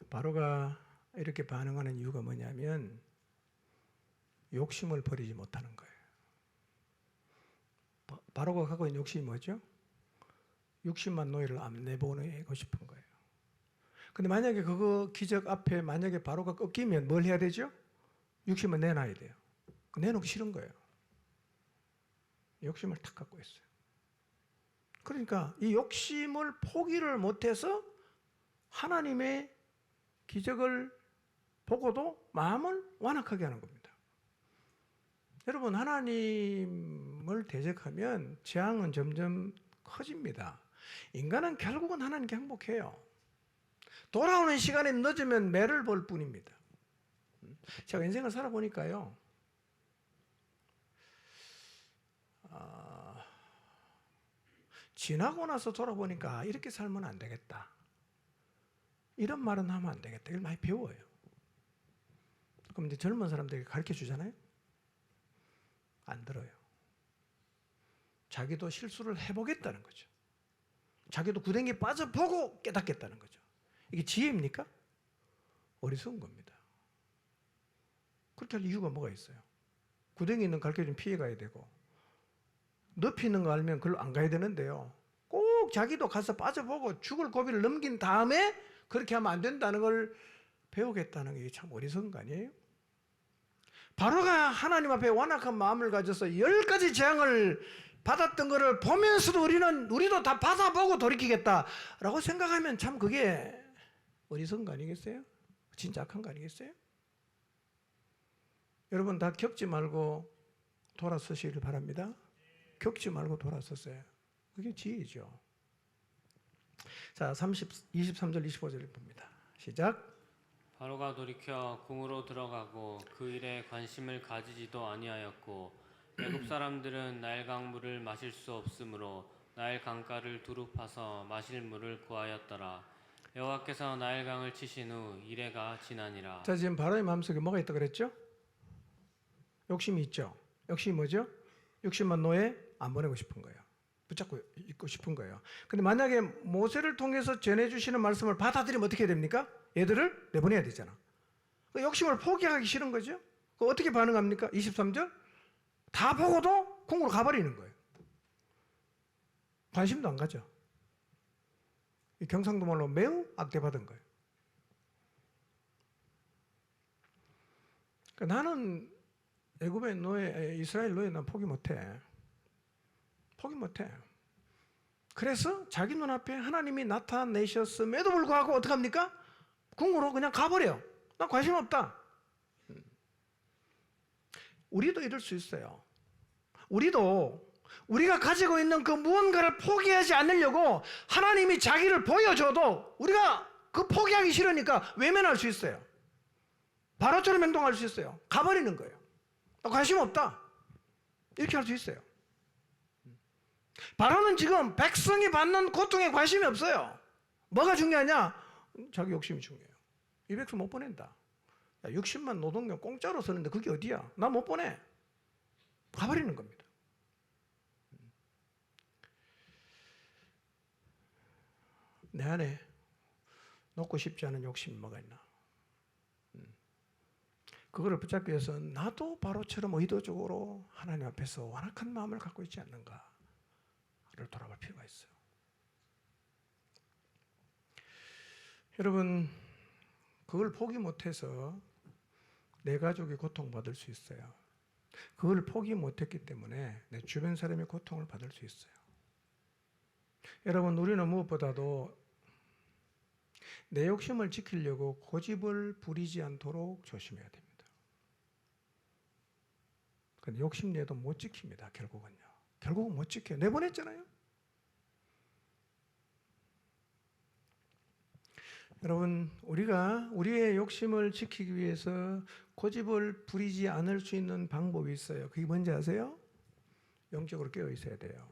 바로가 이렇게 반응하는 이유가 뭐냐면 욕심을 버리지 못하는 거예요. 바로가 갖고 있는 욕심이 뭐죠? 60만 노예를 내보내고 싶은 거예요. 근데 만약에 그거 기적 앞에 만약에 바로가 꺾이면 뭘 해야 되죠? 60만 내놔야 돼요. 내놓기 싫은 거예요. 욕심을 탁 갖고 있어요. 그러니까 이 욕심을 포기를 못해서 하나님의 기적을 보고도 마음을 완악하게 하는 겁니다. 여러분 하나님을 대적하면 재앙은 점점 커집니다. 인간은 결국은 하나님께 행복해요. 돌아오는 시간이 늦으면 매를 볼 뿐입니다. 제가 인생을 살아보니까요. 지나고 나서 돌아보니까 이렇게 살면 안 되겠다. 이런 말은 하면 안 되겠다. 이걸 많이 배워요. 그럼 이제 젊은 사람들에게 가르쳐 주잖아요. 안 들어요. 자기도 실수를 해보겠다는 거죠. 자기도 구덩이에 빠져보고 깨닫겠다는 거죠. 이게 지혜입니까? 어리석은 겁니다. 그렇게 할 이유가 뭐가 있어요? 구덩이 있는 가르쳐주면 피해가야 되고 높이 있는 거 알면 그걸로 안 가야 되는데요. 꼭 자기도 가서 빠져보고 죽을 고비를 넘긴 다음에 그렇게 하면 안 된다는 걸 배우겠다는 게 참 어리석은 거 아니에요? 바로가 하나님 앞에 완악한 마음을 가져서 10가지 재앙을 받았던 것을 보면서도 우리도 다 받아보고 돌이키겠다라고 생각하면 참 그게 어리석은 거 아니겠어요? 진짜 악한 거 아니겠어요? 여러분 다 겪지 말고 돌아서시길 바랍니다. 겪지 말고 돌아섰어요. 그게 지혜죠. 자, 23절 25절을 봅니다. 시작. 바로가 돌이켜 궁으로 들어가고 그 일에 관심을 가지지도 아니하였고 애굽 사람들은 나일강 물을 마실 수 없으므로 나일 강가를 두루 파서 마실 물을 구하였더라. 여호와께서 나일강을 치신 후 이레가 지나니라. 자, 지금 바로의 마음속에 뭐가 있다 그랬죠? 욕심이 있죠. 욕심이 뭐죠? 60만 노예 안 보내고 싶은 거예요. 붙잡고 있고 싶은 거예요. 근데 만약에 모세를 통해서 전해주시는 말씀을 받아들이면 어떻게 해야 됩니까? 얘들을 내보내야 되잖아. 그 욕심을 포기하기 싫은 거죠. 그 어떻게 반응합니까? 23절 다 보고도 궁으로 가버리는 거예요. 관심도 안 가죠. 이 경상도 말로 매우 악대받은 거예요. 그러니까 나는 애굽의 노예, 이스라엘 노예 난 포기 못해. 포기 못해. 그래서 자기 눈앞에 하나님이 나타내셨음에도 불구하고 어떡합니까? 궁으로 그냥 가버려. 난 관심 없다. 우리도 이럴 수 있어요. 우리도 우리가 가지고 있는 그 무언가를 포기하지 않으려고 하나님이 자기를 보여줘도 우리가 그 포기하기 싫으니까 외면할 수 있어요. 바로처럼 행동할 수 있어요. 가버리는 거예요. 나 관심 없다. 이렇게 할 수 있어요. 바로는 지금 백성이 받는 고통에 관심이 없어요. 뭐가 중요하냐? 자기 욕심이 중요해요. 이 백성 못 보낸다. 60만 노동력 공짜로 쓰는데 그게 어디야? 나 못 보내. 가버리는 겁니다. 내 안에 놓고 싶지 않은 욕심이 뭐가 있나? 그거를 붙잡기 위해서 나도 바로처럼 의도적으로 하나님 앞에서 완악한 마음을 갖고 있지 않는가를 돌아볼 필요가 있어요. 여러분, 그걸 포기 못해서 내 가족이 고통받을 수 있어요. 그걸 포기 못했기 때문에 내 주변 사람이 고통을 받을 수 있어요. 여러분, 우리는 무엇보다도 내 욕심을 지키려고 고집을 부리지 않도록 조심해야 됩니다. 근데 욕심내도 못 지킵니다. 결국은요. 결국은 못 지켜요. 내보냈잖아요. 여러분, 우리가 우리의 욕심을 지키기 위해서 고집을 부리지 않을 수 있는 방법이 있어요. 그게 뭔지 아세요? 영적으로 깨어 있어야 돼요.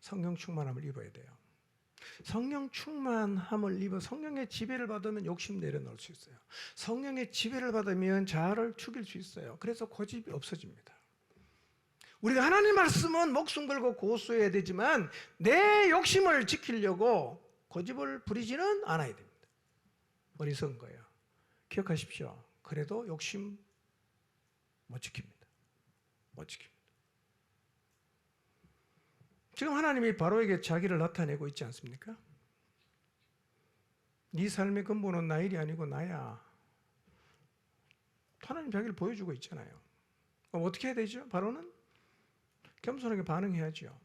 성령 충만함을 입어야 돼요. 성령 충만함을 입어 성령의 지배를 받으면 욕심 내려놓을 수 있어요. 성령의 지배를 받으면 자아를 죽일 수 있어요. 그래서 고집이 없어집니다. 우리가 하나님 말씀은 목숨 걸고 고수해야 되지만 내 욕심을 지키려고 고집을 부리지는 않아야 됩니다. 어리석은 거예요. 기억하십시오. 그래도 욕심 못 지킵니다. 못 지킵니다. 지금 하나님이 바로에게 자기를 나타내고 있지 않습니까? 네 삶의 근본은 나 일이 아니고 나야. 하나님 자기를 보여주고 있잖아요. 그럼 어떻게 해야 되죠? 바로는 겸손하게 반응해야죠.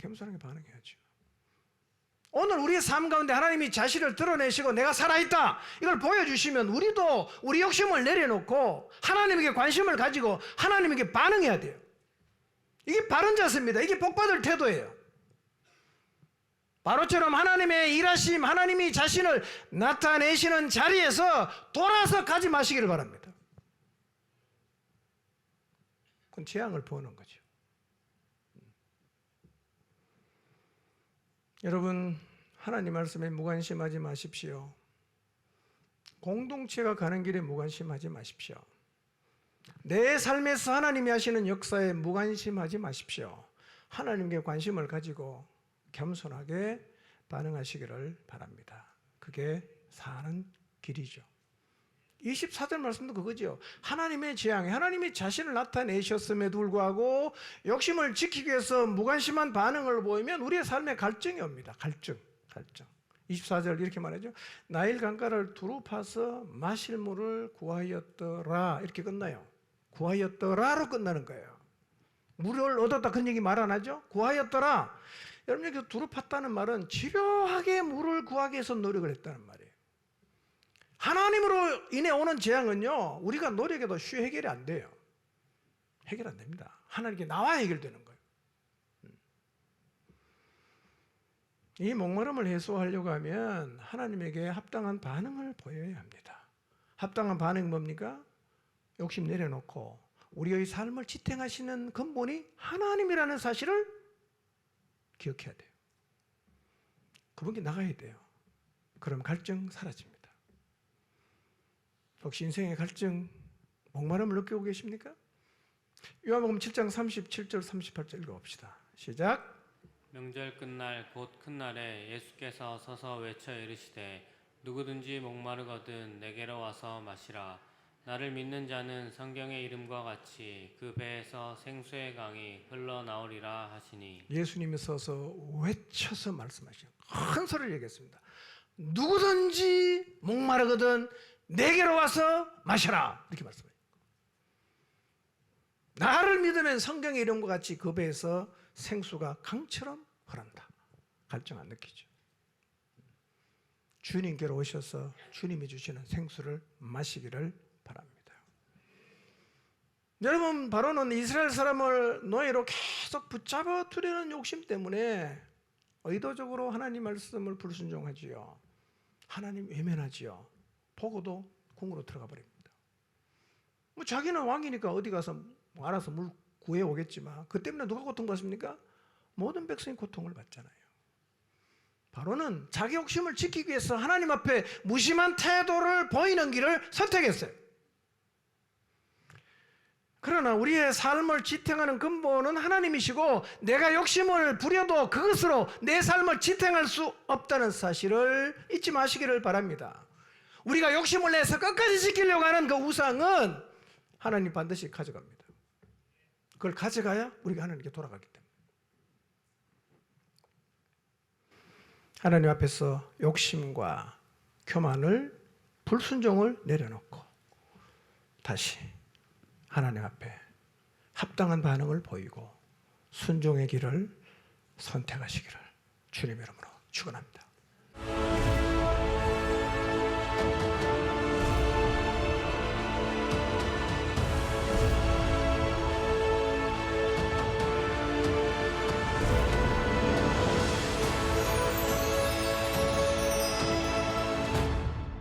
겸손하게 반응해야죠. 오늘 우리의 삶 가운데 하나님이 자신을 드러내시고 내가 살아있다 이걸 보여주시면 우리도 우리 욕심을 내려놓고 하나님에게 관심을 가지고 하나님에게 반응해야 돼요. 이게 바른 자세입니다. 이게 복받을 태도예요. 바로처럼 하나님의 일하심, 하나님이 자신을 나타내시는 자리에서 돌아서 가지 마시기를 바랍니다. 그건 재앙을 보는 거죠. 여러분, 하나님 말씀에 무관심하지 마십시오. 공동체가 가는 길에 무관심하지 마십시오. 내 삶에서 하나님이 하시는 역사에 무관심하지 마십시오. 하나님께 관심을 가지고 겸손하게 반응하시기를 바랍니다. 그게 사는 길이죠. 24절 말씀도 그거죠. 하나님의 재앙에 하나님이 자신을 나타내셨음에도 불구하고 욕심을 지키기 위해서 무관심한 반응을 보이면 우리의 삶에 갈증이 옵니다. 갈증. 24절 이렇게 말하죠. 나일 강가를 두루 파서 마실 물을 구하였더라. 이렇게 끝나요. 구하였더라로 끝나는 거예요. 물을 얻었다 그런 얘기 말 안 하죠? 구하였더라. 여러분, 여기 두루 팠다는 말은 집요하게 물을 구하기 위해서 노력을 했다는 말이에요. 하나님으로 인해 오는 재앙은요, 우리가 노력해도 쉽게 해결이 안 돼요. 해결 안 됩니다. 하나님께 나와야 해결되는 거예요. 이 목마름을 해소하려고 하면 하나님에게 합당한 반응을 보여야 합니다. 합당한 반응이 뭡니까? 욕심 내려놓고 우리의 삶을 지탱하시는 근본이 하나님이라는 사실을 기억해야 돼요. 그분께 나가야 돼요. 그럼 갈증 사라집니다. 혹시 인생의 갈증, 목마름을 느끼고 계십니까? 요한복음 7장 37절 38절 읽어봅시다. 시작. 명절 끝날 곧 큰 날에 예수께서 서서 외쳐 이르시되 누구든지 목마르거든 내게로 와서 마시라. 나를 믿는 자는 성경의 이름과 같이 그 배에서 생수의 강이 흘러나오리라 하시니. 예수님이 서서 외쳐서 말씀하시죠. 큰 소리를 얘기했습니다. 누구든지 목마르거든 내게로 와서 마셔라. 이렇게 말씀해요. 나를 믿으면 성경의 이름과 같이 그 배에서 생수가 강처럼 흐른다. 갈증 안 느끼죠. 주님께로 오셔서 주님이 주시는 생수를 마시기를 바랍니다. 여러분, 바로는 이스라엘 사람을 노예로 계속 붙잡아 두려는 욕심 때문에 의도적으로 하나님 말씀을 불순종하지요. 하나님 외면하지요. 보고도 궁으로 들어가 버립니다. 뭐 자기는 왕이니까 어디 가서 뭐 알아서 물 구해 오겠지만 그 때문에 누가 고통받습니까? 모든 백성이 고통을 받잖아요. 바로는 자기 욕심을 지키기 위해서 하나님 앞에 무심한 태도를 보이는 길을 선택했어요. 그러나 우리의 삶을 지탱하는 근본은 하나님이시고 내가 욕심을 부려도 그것으로 내 삶을 지탱할 수 없다는 사실을 잊지 마시기를 바랍니다. 우리가 욕심을 내서 끝까지 지키려고 하는 그 우상은 하나님 반드시 가져갑니다. 그걸 가져가야 우리가 하나님께 돌아가기 때문에. 하나님 앞에서 욕심과 교만을 불순종을 내려놓고 다시 하나님 앞에 합당한 반응을 보이고 순종의 길을 선택하시기를 주님의 이름으로 축원합니다.